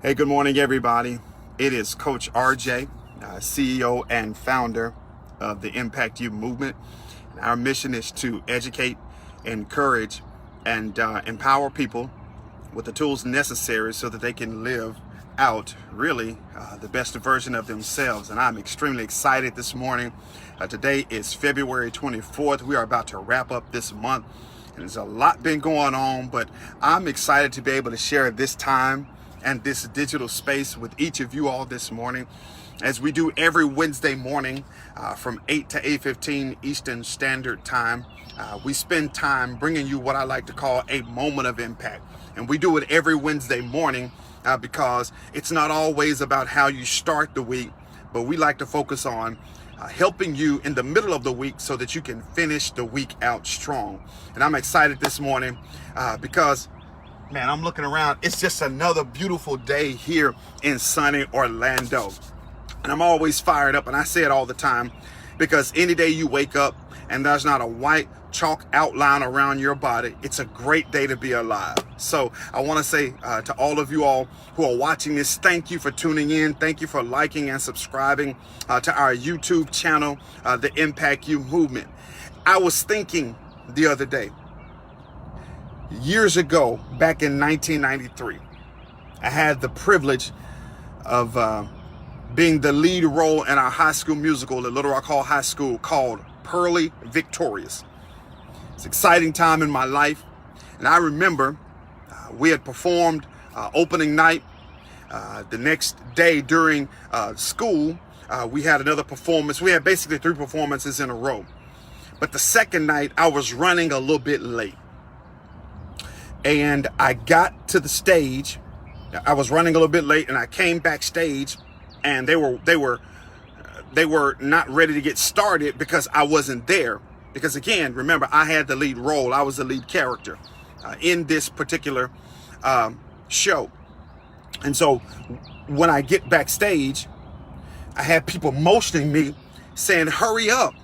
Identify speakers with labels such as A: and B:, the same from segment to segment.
A: Hey, good morning, everybody. It is Coach RJ, CEO and founder of the Impact You movement. Our mission is to educate, encourage, and empower people with the tools necessary so that they can live out really the best version of themselves. And I'm extremely excited this morning. Today is February 24th. We are about to wrap up this month, and there's a lot been going on, but I'm excited to be able to share this time and this digital space with each of you all this morning, as we do every Wednesday morning from 8 to 8:15 Eastern Standard Time. We spend time bringing you what I like to call a moment of impact. And we do it every Wednesday morning because it's not always about how you start the week, but we like to focus on helping you in the middle of the week so that you can finish the week out strong. And I'm excited this morning because man, I'm looking around. It's just another beautiful day here in sunny Orlando. And I'm always fired up, and I say it all the time, because any day you wake up and there's not a white chalk outline around your body, it's a great day to be alive. So I want to say to all of you all who are watching this, thank you for tuning in. Thank you for liking and subscribing to our YouTube channel, the Impact You movement. I was thinking the other day, years ago, back in 1993, I had the privilege of being the lead role in our high school musical at Little Rock Hall High School called Pearly Victorious. It's an exciting time in my life. And I remember we had performed opening night. The next day during school, we had another performance. We had basically 3 performances in a row. But the second night, I was running a little bit late. And I got to the stage. I was running a little bit late, and I came backstage, and they were not ready to get started because I wasn't there. Because again, remember, I had the lead role. I was the lead character in this particular show. And so when I get backstage, I had people motioning me, saying, "Hurry up."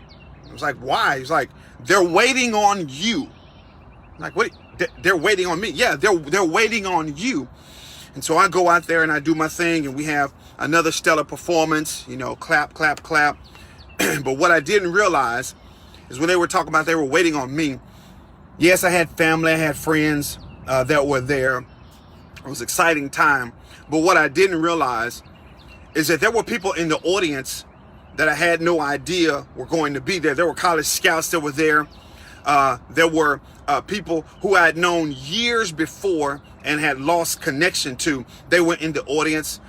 A: I was like, "Why?" He's like, "They're waiting on you." I'm like, "What? They're waiting on me?" "Yeah, they're waiting on you." And so I go out there and I do my thing, and we have another stellar performance, clap, clap, clap. But what I didn't realize is when they were talking about they were waiting on me, yes, I had family, I had friends that were there. It was an exciting time. But what I didn't realize is that there were people in the audience that I had no idea were going to be there. There were college scouts that were there. There were people who I had known years before and had lost connection to. They were in the audience.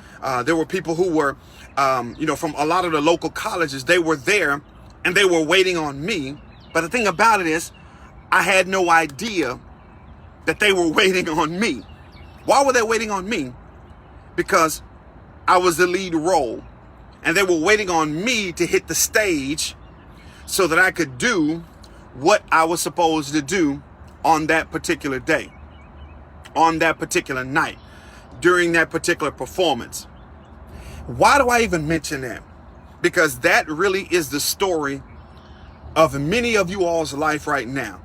A: There were people who were, from a lot of the local colleges. They were there and they were waiting on me. But the thing about it is, I had no idea that they were waiting on me. Why were they waiting on me? Because I was the lead role, and they were waiting on me to hit the stage so that I could do what I was supposed to do on that particular day, on that particular night, during that particular performance. Why do I even mention that? Because that really is the story of many of you all's life right now.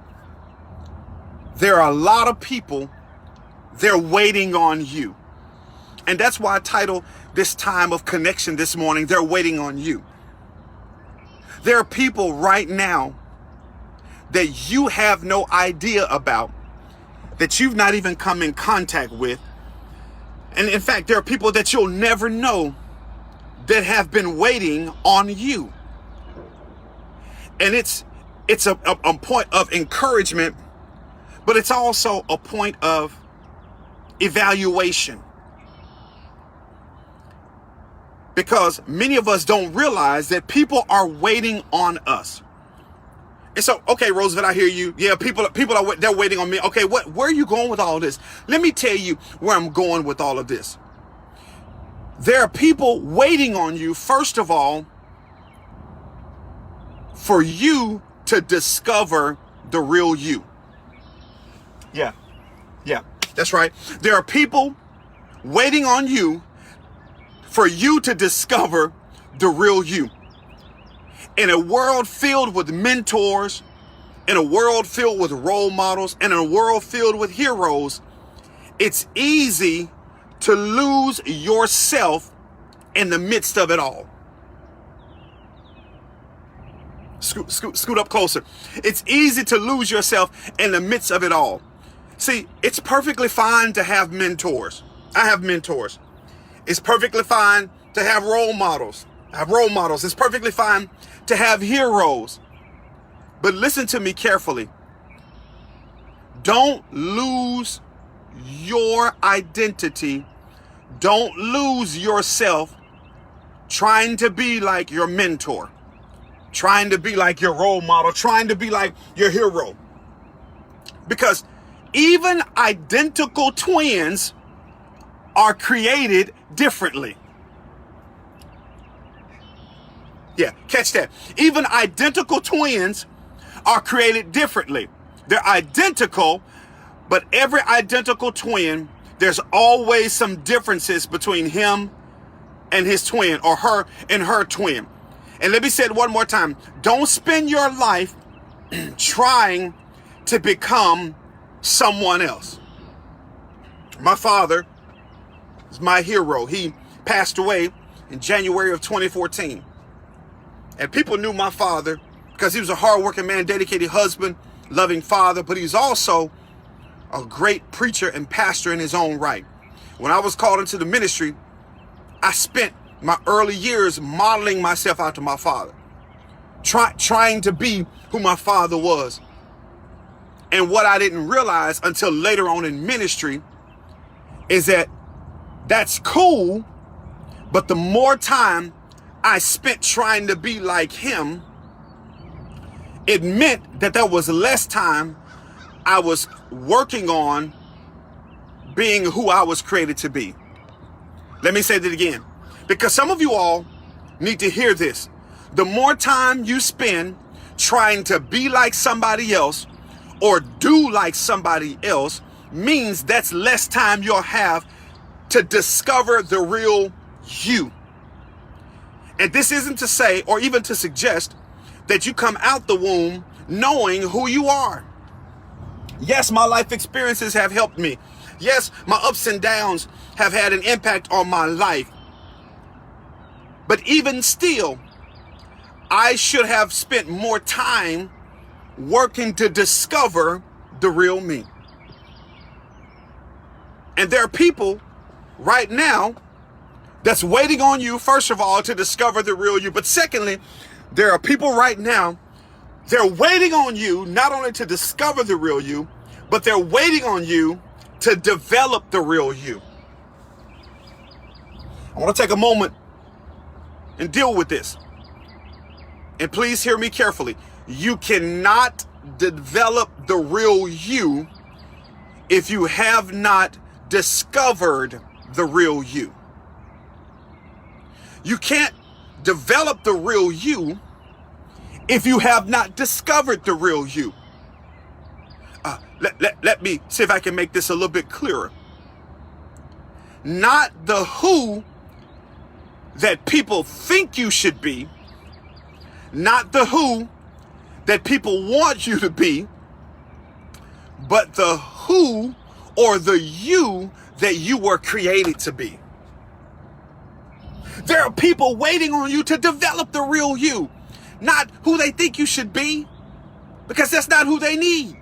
A: There are a lot of people, they're waiting on you. And that's why I titled this time of connection this morning, "They're Waiting on You." There are people right now that you have no idea about, that you've not even come in contact with. And in fact, there are people that you'll never know that have been waiting on you. And it's a point of encouragement, but it's also a point of evaluation. Because many of us don't realize that people are waiting on us. And so, okay, Roosevelt, I hear you. Yeah, people are they're waiting on me. Okay, where are you going with all this? Let me tell you where I'm going with all of this. There are people waiting on you, first of all, for you to discover the real you. Yeah, that's right. There are people waiting on you for you to discover the real you. In a world filled with mentors, in a world filled with role models, and in a world filled with heroes, it's easy to lose yourself in the midst of it all. Scoot up closer. It's easy to lose yourself in the midst of it all. See, it's perfectly fine to have mentors. I have mentors. It's perfectly fine to have role models. I have role models. It's perfectly fine to have heroes. But listen to me carefully. Don't lose your identity. Don't lose yourself trying to be like your mentor, trying to be like your role model, trying to be like your hero. Because even identical twins are created differently. Yeah, catch that. Even identical twins are created differently. They're identical, but every identical twin, there's always some differences between him and his twin, or her and her twin. And let me say it one more time. Don't spend your life trying to become someone else. My father is my hero. He passed away in January of 2014. And people knew my father because he was a hardworking man, dedicated husband, loving father, but he's also a great preacher and pastor in his own right. When I was called into the ministry, I spent my early years modeling myself after my father, trying to be who my father was. And what I didn't realize until later on in ministry is that that's cool, but the more time I spent trying to be like him, it meant that there was less time I was working on being who I was created to be. Let me say that again, because some of you all need to hear this. The more time you spend trying to be like somebody else or do like somebody else means that's less time you'll have to discover the real you. And this isn't to say or even to suggest that you come out the womb knowing who you are. Yes, my life experiences have helped me. Yes, my ups and downs have had an impact on my life. But even still, I should have spent more time working to discover the real me. And there are people right now that's waiting on you, first of all, to discover the real you. But secondly, there are people right now, they're waiting on you not only to discover the real you, but they're waiting on you to develop the real you. I want to take a moment and deal with this. And please hear me carefully. You cannot develop the real you if you have not discovered the real you. You can't develop the real you if you have not discovered the real you. Let me see if I can make this a little bit clearer. Not the who that people think you should be, not the who that people want you to be, but the who or the you that you were created to be. There are people waiting on you to develop the real you, not who they think you should be, because that's not who they need.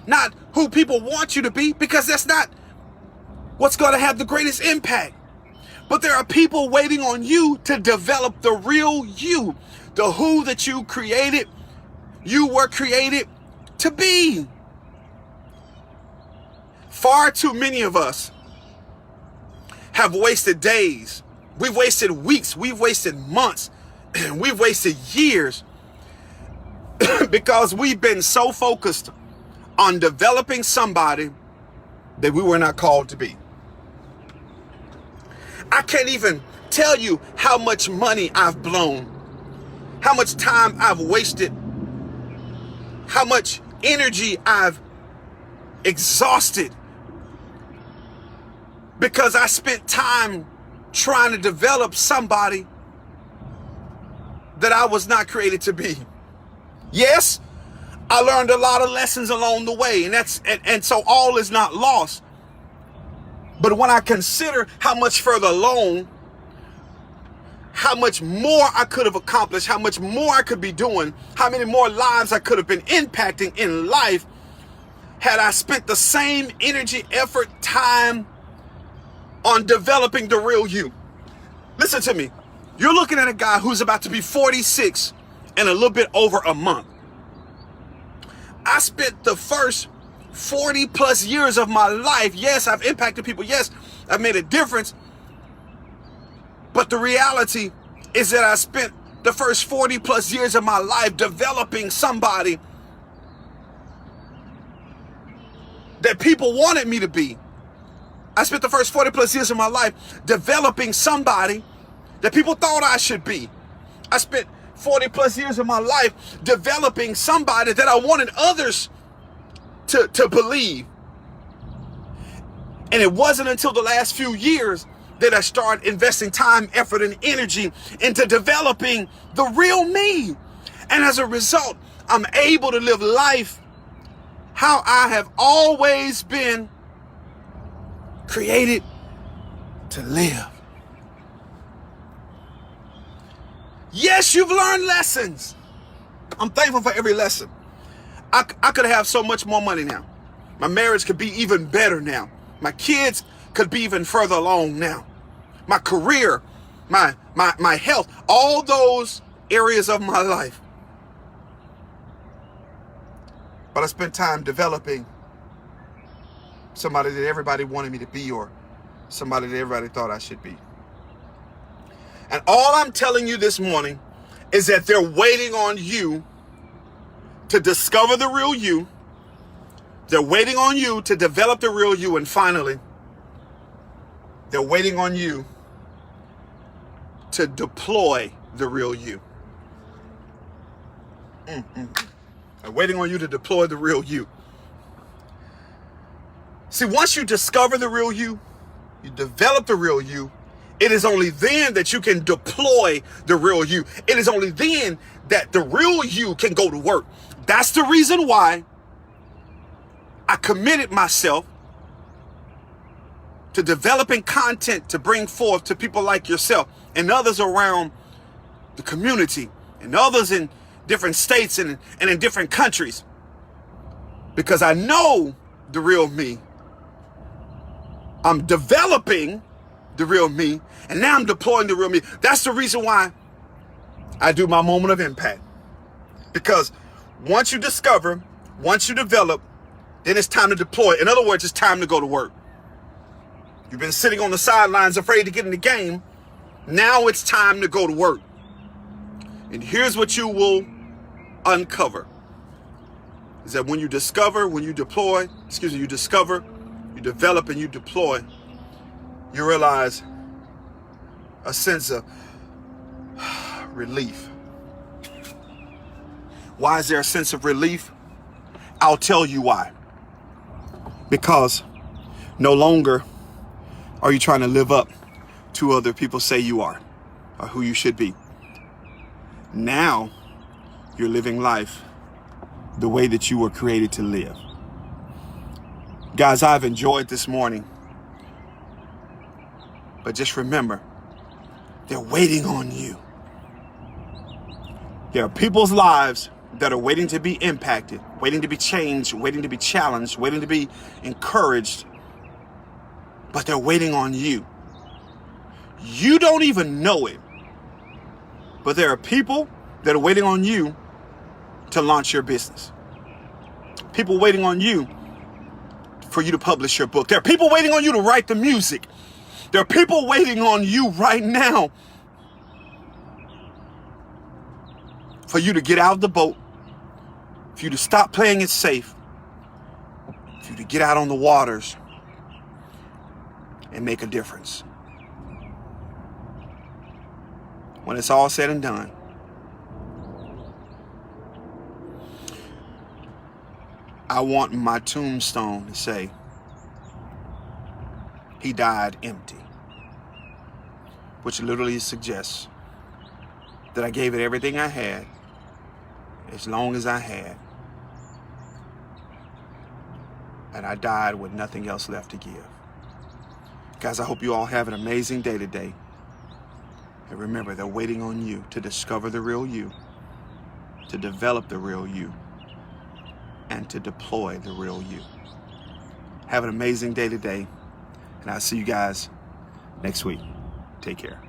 A: Not who people want you to be, because that's not what's going to have the greatest impact. But there are people waiting on you to develop the real you, the who that you were created to be. Far too many of us have wasted days. We've wasted weeks. We've wasted months. We've wasted years because we've been so focused on developing somebody that we were not called to be. I can't even tell you how much money I've blown, how much time I've wasted, how much energy I've exhausted because I spent time trying to develop somebody that I was not created to be. Yes, I learned a lot of lessons along the way, and so all is not lost. But when I consider how much further along, how much more I could have accomplished, how much more I could be doing, how many more lives I could have been impacting in life had I spent the same energy, effort, time on developing the real you. Listen to me. You're looking at a guy who's about to be 46 in a little bit over a month. I spent the first 40 plus years of my life. Yes, I've impacted people. Yes, I've made a difference. But the reality is that I spent the first 40 plus years of my life developing somebody that people wanted me to be. I spent the first 40 plus years of my life developing somebody that people thought I should be. I spent 40 plus years of my life developing somebody that I wanted others to believe. And it wasn't until the last few years that I started investing time, effort, and energy into developing the real me. And as a result, I'm able to live life how I have always been created to live. Yes, you've learned lessons. I'm thankful for every lesson. I could have so much more money now. My marriage could be even better now. My kids could be even further along now. My career, my health, all those areas of my life. But I spent time developing somebody that everybody wanted me to be, or somebody that everybody thought I should be. And all I'm telling you this morning is that they're waiting on you to discover the real you. They're waiting on you to develop the real you. And finally, they're waiting on you to deploy the real you. They're waiting on you to deploy the real you. See, once you discover the real you, you develop the real you, it is only then that you can deploy the real you. It is only then that the real you can go to work. That's the reason why I committed myself to developing content to bring forth to people like yourself and others around the community and others in different states and in different countries. Because I know the real me. I'm developing the real me, and now I'm deploying the real me. That's the reason why I do my moment of impact. Because once you discover, once you develop, then it's time to deploy. In other words, it's time to go to work. You've been sitting on the sidelines afraid to get in the game. Now it's time to go to work. And here's what you will uncover. Is that when you discover, when you deploy, you discover, you develop, and you deploy, you realize a sense of relief. Why is there a sense of relief? I'll tell you why. Because no longer are you trying to live up to other people say you are or who you should be. Now you're living life the way that you were created to live. Guys, I've enjoyed this morning. But just remember, they're waiting on you. There are people's lives that are waiting to be impacted, waiting to be changed, waiting to be challenged, waiting to be encouraged. But they're waiting on you. You don't even know it. But there are people that are waiting on you to launch your business. People waiting on you for you to publish your book. There are people waiting on you to write the music. There are people waiting on you right now for you to get out of the boat, for you to stop playing it safe, for you to get out on the waters and make a difference. When it's all said and done, I want my tombstone to say, he died empty. Which literally suggests that I gave it everything I had, as long as I had. And I died with nothing else left to give. Guys, I hope you all have an amazing day today. And remember, they're waiting on you to discover the real you, to develop the real you, and to deploy the real you. Have an amazing day today, and I'll see you guys next week. Take care.